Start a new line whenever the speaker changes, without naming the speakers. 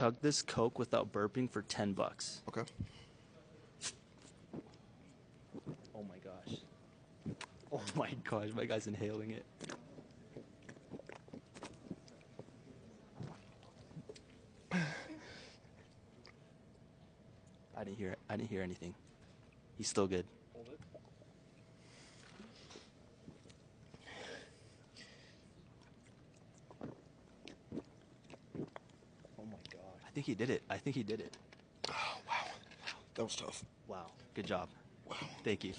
Chug this Coke without burping for $10.
Okay.
Oh my gosh. Oh my gosh, my guy's inhaling it. I didn't hear it. I didn't hear anything. He's still good.
Hold it. Oh my gosh.
I think he did it. I think he did it.
Oh, wow. That was tough.
Wow. Good job.
Wow.
Thank you.